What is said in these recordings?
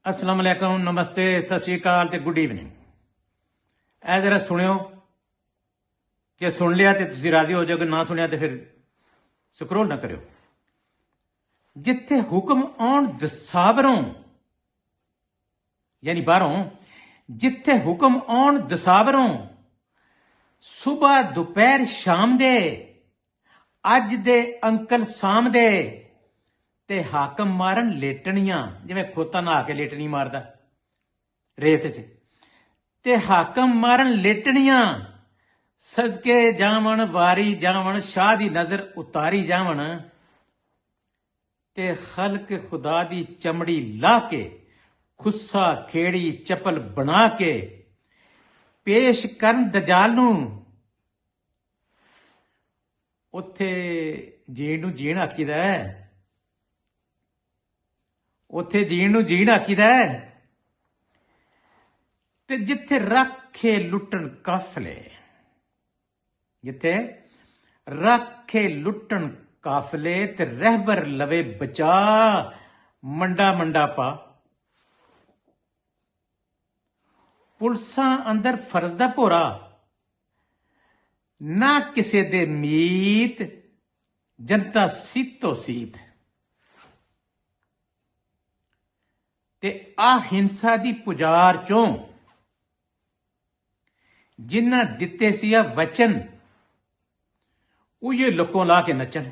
अस्सलाम वालेकुम, नमस्ते, सत श्री अकाल ते गुड ईवनिंग। ਇਹ जरा सुनियो जे सुन लिया तो तुम राजी हो जाओगे, ना सुनिया तो फिर स्क्रोल ना करो। जिथे हुक्म आउण दसावरों यानी बाहरों, जिथे हुक्म आउण दसावरों सुबह दोपहर शाम दे अज दे अंकल साम दे ते हाकम मारन लेटनियां, जिवें खोता नहा के लेटनी मारदा रेत च, ते हाकम मारन लेटनियां सदके जावन वारी जावन शाह दी नजर उतारी जावन, ते खल्क खुदा दी चमड़ी ला के खुस्सा खेड़ी चपल बना के पेश करन दजाल नूं। उत्थे जीण नूं जीण आखीदा है, उत्थे जीण नूं जीण आखीदा है। ते जिथे रखे लुटन काफले, जिथे रखे लुटन काफले ते रहबर लवे बचा मंडा मंडा पा। पुलसां अंदर फर्ज दा भोरा, ना किसे दे मीत, जनता सीतो सीत। ते आ हिंसा दी पुजार चों जिन्ना दिते सी आ वचन, उयो लकों ला के नचन,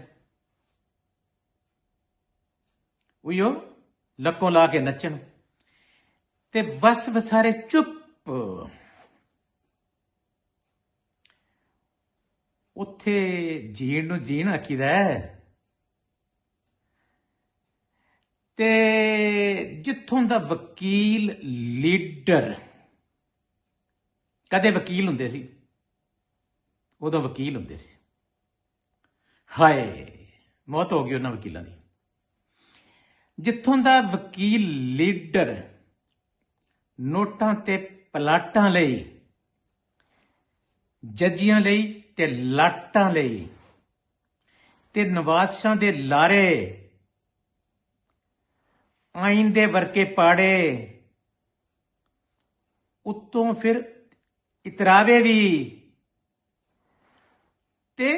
उयो लकों ला के नचन। ते बस वसारे चुप। उत्थे जीण नूं जीण आखीदा है। ते जिथों दा वकील लीडर, कदे वकील हुंदे सी, उदों वकील हुंदे सी। हाय मौत हो गई उन्हां वकीलां दी। जिथों दा वकील लीडर नोटां ते पलाटां लई, जजियां लई ते लाटां लई ते नवाज़शां दे लारे, आइन दे वर्के पाड़े, उत्तों फिर इतरावे भी, ते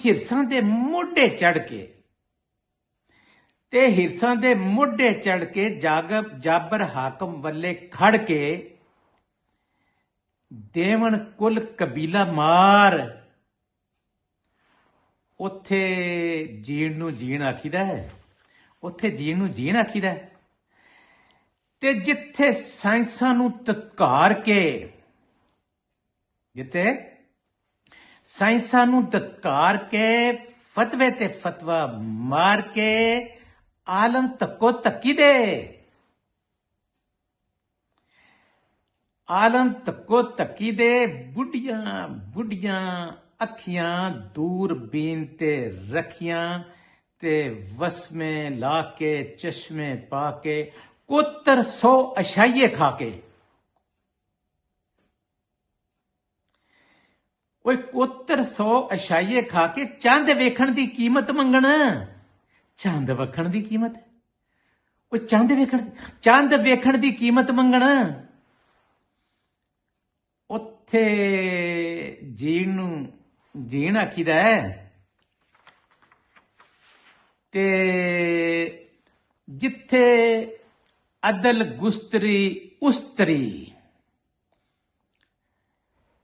हिरसां दे मोढे चढ़ के, ते हिरसां दे मोढे चढ़ के जाबर हाकम वल्ले खड़ के देवन कुल कबीला मार। उत्थे जीण नूं जीण आखीदा है, उत्थे जीण नूं जीण आखीदा है। ते जिथे साइंसां नूं धत्कार के, जिथे साइंसां नूं धत्कार के फतवे ते फतवा मार के आलम तक्को तक्की दे, आलम तक्को तक्की दे। बुढ़ियां बुढ़ियां अखियां दूरबीन ते रखियां, ते वसमे ला के चश्मे पा के कोतर 100 अशाइये खा के। ओए कोतर 100 अशाइये खा के चंद वेखण दी कीमत मंगण, चंद वखण दी कीमत, ओए चंद वेखण दी कीमत मंगण। उत्थे जीण नूं जीण आखीदा है। ते जिथे अदल गुस्तरी उस्तरी,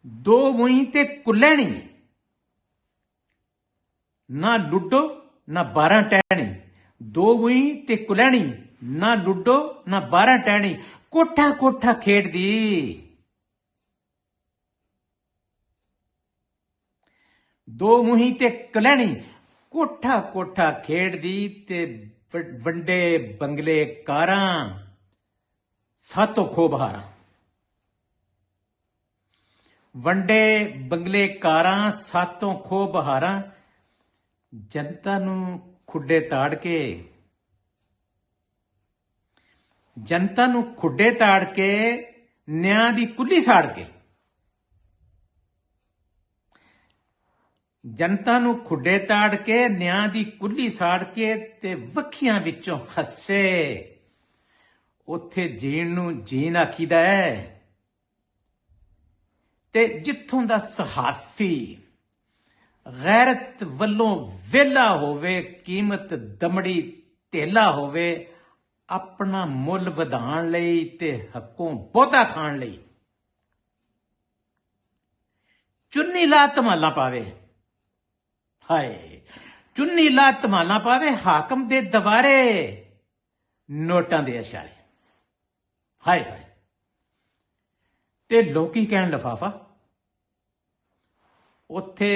दो मूई ते कुलैणी, ना लुडो ना 12 टहनी। दो मूई ते कुलैणी, ना लुडो ना 12 टहनी। कोठा कोठा खेड़दी, दो मूही ते कुलैणी, कोठा कोठा खेड़दी। ते वंडे बंगले कारां, सातों खो बहारां। वंडे बंगले कारां, सातों खो बहारां। जनता नूं खुडे ताड़ के, जनता नूं खुडे ताड़ के न्याय दी कुल्ली साड़ के, जनता नूं खुडे ताड़ के न्याय दी कुल्ली साड़ के ते वखियां विचों खस्से ਉੱਥੇ ਜੀਣ ਨੂੰ ਜੀਣ ਆਖੀਦਾ ਹੈ। ਤੇ ਜਿੱਥੋਂ ਦਾ ਸਹਾਫੀ ਗੈਰਤ ਵੱਲੋਂ ਵਿਹਲਾ ਹੋਵੇ, ਕੀਮਤ ਦਮੜੀ ਧੇਲਾ ਹੋਵੇ, ਆਪਣਾ ਮੁੱਲ ਵਧਾਉਣ ਲਈ ਤੇ ਹੱਕੋਂ ਬਹੁਤਾ ਖਾਣ ਲਈ ਚੁੰਨੀ ਲਾ ਧਮਾਲਾਂ ਪਾਵੇ। ਹਾਏ, ਚੁੰਨੀ ਲਾ ਧਮਾਲਾਂ ਪਾਵੇ ਹਾਕਮ ਦੇ ਦਵਾਰੇ ਨੋਟਾਂ ਦੇ ਇਸ਼ਾਰੇ। ਹਾਏ ਹਾਏ, ਤੇ ਲੋਕੀ ਕਹਿਣ ਲਿਫਾਫਾ। ਉੱਥੇ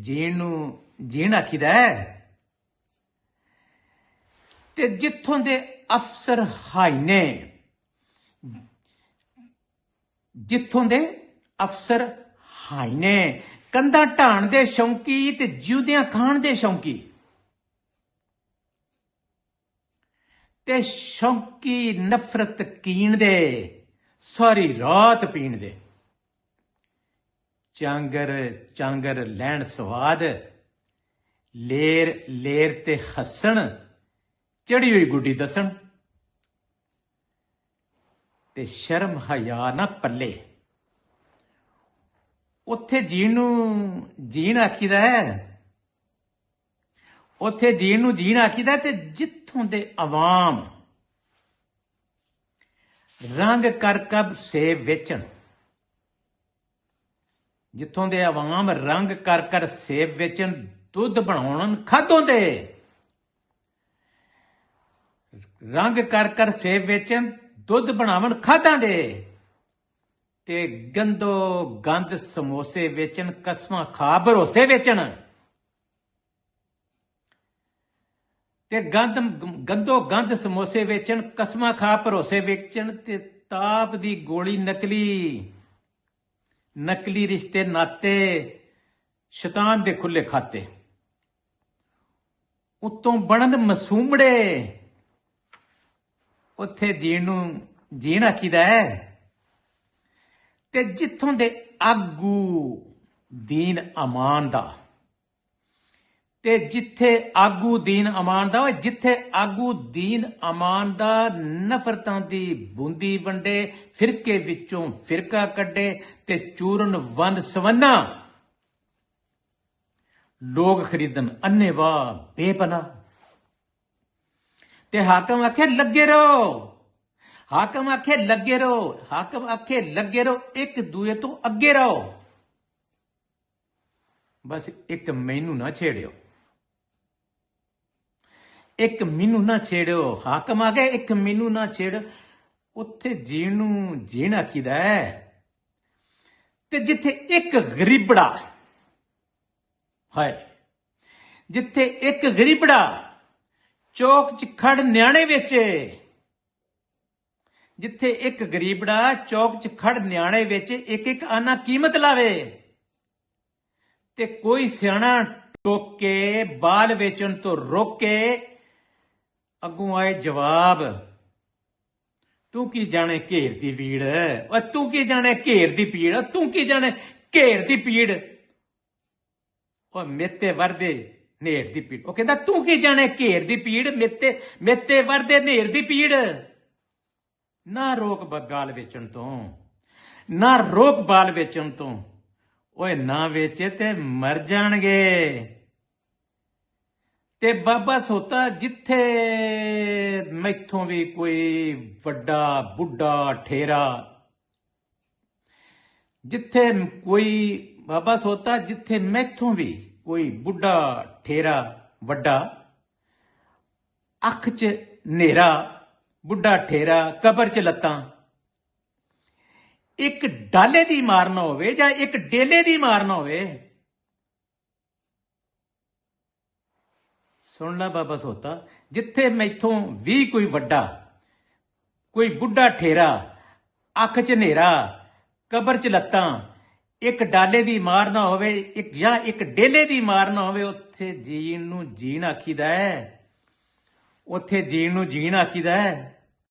ਜੀਣ ਨੂੰ ਜੀਣ ਆਖੀਦਾ ਹੈ। ਤੇ ਜਿੱਥੋਂ ਦੇ ਅਫਸਰ ਹਾਈ ਨੇ, ਜਿੱਥੋਂ ਦੇ ਅਫਸਰ ਹਾਈ ਨੇ, ਕੰਧਾਂ ਢਾਣ ਦੇ ਸ਼ੌਂਕੀ ਤੇ ਜਿਉਂਦਿਆਂ ਖਾਣ ਦੇ ਸ਼ੌਂਕੀ, ਤੇ ਸ਼ੌਂਕੀ ਨਫ਼ਰਤ ਕੀਣ ਦੇ, ਸਾਰੀ ਰਾਤ ਪੀਣ ਦੇ। ਚਾਂਗਰ ਚਾਂਗਰ ਲੈਣ ਸਵਾਦ, ਲੇਰ ਲੇਰ ਤੇ ਹੱਸਣ, ਚੜੀ ਹੋਈ ਗੁੱਡੀ ਦੱਸਣ, ਤੇ ਸ਼ਰਮ ਹਯਾ ਨਾ ਪੱਲੇ। ਉੱਥੇ ਜੀਣ ਨੂੰ ਜੀਣ ਆਖੀਦਾ ਹੈ। ਉੱਥੇ ਜੀਣ ਨੂੰ ਜੀਣ ਆਖੀਦਾ। ਤੇ ਜਿੱਥੋਂ ਦੇ ਆਵਾਮ ਰੰਗ ਕਰਕਬ ਸੇਬ ਵੇਚਣ, ਜਿੱਥੋਂ ਦੇ ਆਵਾਮ ਰੰਗ ਕਰ ਕਰ ਸੇਬ ਵੇਚਣ, ਦੁੱਧ ਬਣਾਉਣ ਖਾਧੋਂ ਦੇ, ਰੰਗ ਕਰ ਕਰ ਸੇਬ ਵੇਚਣ, ਦੁੱਧ ਬਣਾਵਣ ਖਾਧਾਂ ਦੇ, ਤੇ ਗੰਦੋ ਗੰਦ ਸਮੋਸੇ ਵੇਚਣ, ਕਸਮਾਂ ਖਾ ਭਰੋਸੇ ਵੇਚਣ, ਤੇ ਗੰਦੋ ਗੰਦ ਸਮੋਸੇ ਵੇਚਣ, ਕਸਮਾਂ ਖਾ ਭਰੋਸੇ ਵੇਚਣ, ਤੇ ਤਾਪ ਦੀ ਗੋਲੀ ਨਕਲੀ, ਨਕਲੀ ਰਿਸ਼ਤੇ ਨਾਤੇ, ਸ਼ੈਤਾਨ ਦੇ ਖੁੱਲੇ ਖਾਤੇ, ਉਤੋਂ ਬਣਨ ਮਸੂਮੜੇ। ਉੱਥੇ ਜੀਣ ਨੂੰ ਜੀਣ ਆਖੀਦਾ ਹੈ। ਤੇ ਜਿੱਥੋਂ ਦੇ ਆਗੂ ਦੀਨ ਅਮਾਨ ਦਾ, ਤੇ ਜਿੱਥੇ ਆਗੂ ਦੀਨ ਅਮਾਨ ਦਾ, ਜਿੱਥੇ ਆਗੂ ਦੀਨ ਅਮਾਨ ਦਾ ਨਫ਼ਰਤਾਂ ਦੀ ਬੂੰਦੀ ਵੰਡੇ, ਫਿਰਕੇ ਵਿੱਚੋਂ ਫਿਰਕਾ ਕੱਢੇ, ਤੇ ਚੂਰਨ ਵੰਡ ਸਵੰਨਾ, ਲੋਕ ਖਰੀਦਣ ਅੰਨੇਵਾਹ ਬੇਪਨਾਹ। ਤੇ ਹਾਕਮ ਆਖੇ ਲੱਗੇ ਰਹੋ, ਹਾਕਮ ਆਖੇ ਲੱਗੇ ਰਹੋ, ਹਾਕਮ ਆਖੇ ਲੱਗੇ ਰਹੋ, ਇੱਕ ਦੂਏ ਤੋਂ ਅੱਗੇ ਰਹੋ, ਬਸ ਇੱਕ ਮੈਨੂੰ ਨਾ ਛੇੜਿਓ, ਇੱਕ ਮੈਨੂੰ ਨਾ ਛੇੜਿਓ। ਹਾਕਮ ਆ ਗਏ, ਇੱਕ ਮੈਨੂੰ ਨਾ ਛੇੜ। ਉੱਥੇ ਜੀਣ ਨੂੰ ਜੀਣ ਆਖੀਦਾ ਹੈ। ਤੇ ਜਿੱਥੇ ਇੱਕ ਗਰੀਬੜਾ, ਹਾਏ, ਜਿੱਥੇ ਇੱਕ ਗਰੀਬੜਾ ਚੌਕ 'ਚ ਖੜ ਨਿਆਣੇ ਵੇਚੇ, ਜਿੱਥੇ ਇੱਕ ਗਰੀਬੜਾ ਚੌਕ 'ਚ ਖੜ ਨਿਆਣੇ ਵੇਚੇ, ਇੱਕ ਇੱਕ ਆਨਾ ਕੀਮਤ ਲਾਵੇ, ਤੇ ਕੋਈ ਸਿਆਣਾ ਟੋਕੇ ਬਾਲ ਵੇਚਣ ਤੋਂ ਰੋਕੇ, ਅੱਗੋਂ ਆਏ ਜਵਾਬ, ਤੂੰ ਕੀ ਜਾਣੇ ਘੇਰ ਦੀ ਪੀੜ, ਓ ਤੂੰ ਕੀ ਜਾਣੇ ਘੇਰ ਦੀ ਪੀੜ, ਤੂੰ ਕੀ ਜਾਣੇ ਘੇਰ ਦੀ ਪੀੜ, ਓ ਮੇਤੇ ਵਰਦੇ ਨੇਰ ਦੀ ਪੀੜ। ਉਹ ਕਹਿੰਦਾ ਤੂੰ ਕੀ ਜਾਣੇ ਘੇਰ ਦੀ ਪੀੜ, ਮੇਤੇ ਵਰਦੇ ਨੇਰ ਦੀ ਪੀੜ। ਨਾ ਰੋਕ ਬਾਲ ਵੇਚਣ ਤੋਂ, ਨਾ ਰੋਕ ਬਾਲ ਵੇਚਣ ਤੋਂ, ਓਏ ਨਾ ਵੇਚੇ ਤੇ ਮਰ ਜਾਣਗੇ। ਤੇ ਬਾਬਾ ਸੋਤਾ, ਜਿੱਥੇ ਮੈਥੋਂ ਵੀ ਕੋਈ ਵੱਡਾ ਬੁੱਢਾ ਠੇਰਾ, ਜਿੱਥੇ ਕੋਈ ਬਾਬਾ ਸੋਤਾ, ਜਿੱਥੇ ਮੈਥੋਂ ਵੀ ਕੋਈ ਬੁੱਢਾ ਠੇਰਾ ਵੱਡਾ, ਅੱਖ 'ਚ ਹਨੇਰਾ, ਬੁੱਢਾ ਠੇਰਾ, ਕਬਰ 'ਚ ਲੱਤਾਂ, ਇੱਕ ਡਾਲੇ ਦੀ ਮਾਰ ਨਾ ਹੋਵੇ ਜਾਂ ਇੱਕ ਡੇਲੇ ਦੀ ਮਾਰ ਨਾ ਹੋਵੇ। ਸੁਣ ਲੈ ਬਾਬਾ ਸੋਤਾ, ਜਿੱਥੇ ਮੈਥੋਂ ਵੀ ਕੋਈ ਵੱਡਾ, ਕੋਈ ਬੁੱਢਾ ਠੇਰਾ, ਅੱਖ 'ਚ ਹਨੇਰਾ, ਕਬਰ 'ਚ ਲੱਤਾਂ, ਇੱਕ ਡਾਲੇ ਦੀ ਮਾਰ ਨਾ ਹੋਵੇ, ਇੱਕ ਜਾਂ ਇੱਕ ਡੇਲੇ ਦੀ ਮਾਰ ਨਾ ਹੋਵੇ, ਉੱਥੇ ਜੀਣ ਨੂੰ ਜੀਣ ਆਖੀਦਾ ਹੈ। ਉੱਥੇ ਜੀਣ ਨੂੰ ਜੀਣ ਆਖੀਦਾ ਹੈ।